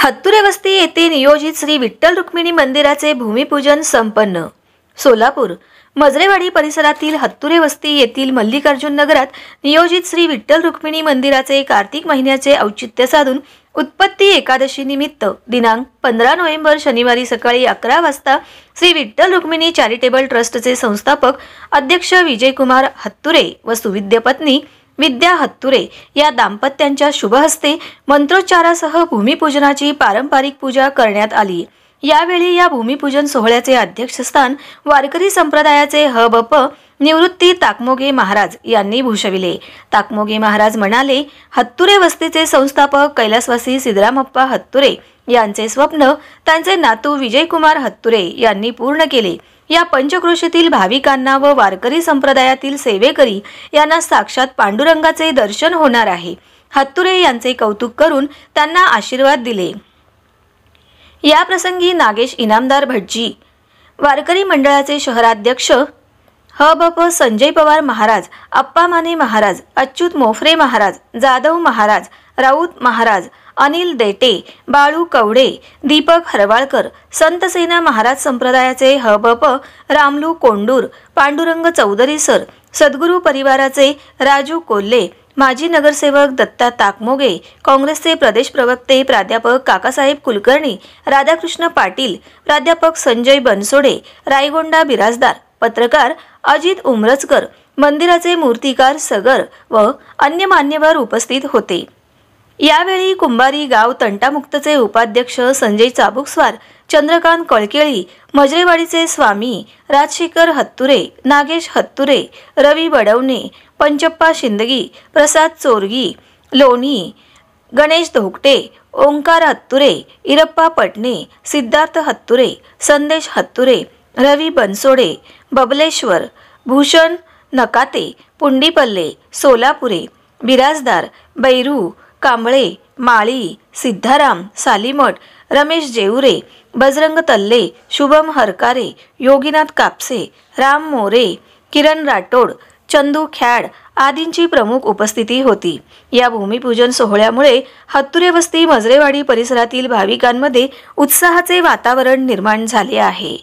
हत्तुरे वस्ती येथे नियोजित श्री विठ्ठल रुक्मिणी मंदिराचे भूमिपूजन संपन्न। सोलापूर मजरेवाडी परिसरातील हत्तुरे वस्ती येथील मल्लिकार्जुन नगरात नियोजित श्री विठ्ठल रुक्मिणी मंदिराचे कार्तिक महिन्याचे औचित्य साधून उत्पत्ती एकादशी निमित्त दिनांक 15 नोव्हेंबर शनिवारी सकाळी 11 वाजता श्री विठ्ठल रुक्मिणी चॅरिटेबल ट्रस्टचे संस्थापक अध्यक्ष विजयकुमार हत्तुरे व सुविद्य पत्नी विद्या हत्तुरे या दाम्पत्यांच्या शुभ हस्ते मंत्रोच्चारासह भूमिपूजनाची पारंपरिक पूजा करण्यात आली। यावेळी या भूमिपूजन सोहळ्याचे अध्यक्षस्थान वारकरी संप्रदायाचे हबप निवृत्ती ताकमोगे महाराज यांनी भूषविले। ताकमोगे महाराज म्हणाले, हत्तुरे वस्तीचे संस्थापक कैलासवासी सिद्धरामप्पा हत्तुरे यांचे स्वप्न त्यांचे नातू विजयकुमार हत्तुरे यांनी पूर्ण केले। या पंचक्रोशीतील भाविकांना व वारकरी संप्रदायातील सेवेकरी यांना साक्षात पांडुरंगाचे दर्शन होणार आहे। हत्तुरे यांचे कौतुक करून त्यांना आशीर्वाद दिले। या प्रसंगी नागेश इनामदार भटजी, वारकरी मंडळाचे शहराध्यक्ष हबप संजय पवार महाराज, अप्पा माने महाराज, अच्युत मोफरे महाराज, जाधव महाराज, राऊत महाराज, अनिल देटे, बाळू कवडे, दीपक हरवाळकर, संतसेना महाराज संप्रदायाचे हबप रामलू कोंडूर, पांडुरंग चौधरी सर, सद्गुरू परिवाराचे राजू कोल्हे, माजी नगरसेवक दत्ता ताकमोगे, काँग्रेसचे प्रदेश प्रवक्ते प्राध्यापक काकासाहेब कुलकर्णी, राधाकृष्ण पाटील, प्राध्यापक संजय बनसोडे, रायगोंडा बिराजदार, पत्रकार अजित उमरजकर, मंदिराचे मूर्तिकार सगर व अन्य मान्यवर उपस्थित होते। यावेळी कुंभारी गाव तंटामुक्तचे उपाध्यक्ष संजय चाबुकस्वार, चंद्रकांत कळकेळी, मजरेवाडीचे स्वामी राजशेखर हत्तुरे, नागेश हत्तुरे, रवी बडवणे, पंचप्पा शिंदगी, प्रसाद चोरगी, लोणी, गणेश धोकटे, ओंकार हत्तुरे, इरप्पा पटणे, सिद्धार्थ हत्तुरे, संदेश हत्तुरे, रवी बनसोडे, बबलेश्वर, भूषण नकाते, पुंडीपल्ले, सोलापुरे, बिराजदार, बैरू, कांबळे, माळी, सिद्धाराम, सालीमठ, रमेश जेऊरे, बजरंग तल्ले, शुभम हरकारे, योगीनाथ कापसे, राम मोरे, किरण राठोड, चंदू खॅड आदींची प्रमुख उपस्थिती होती। या भूमिपूजन सोहळ्यामुळे हत्तुरे वस्ती मजरेवाडी परिसरातील भाविकांमध्ये उत्साहाचे वातावरण निर्माण झाले आहे।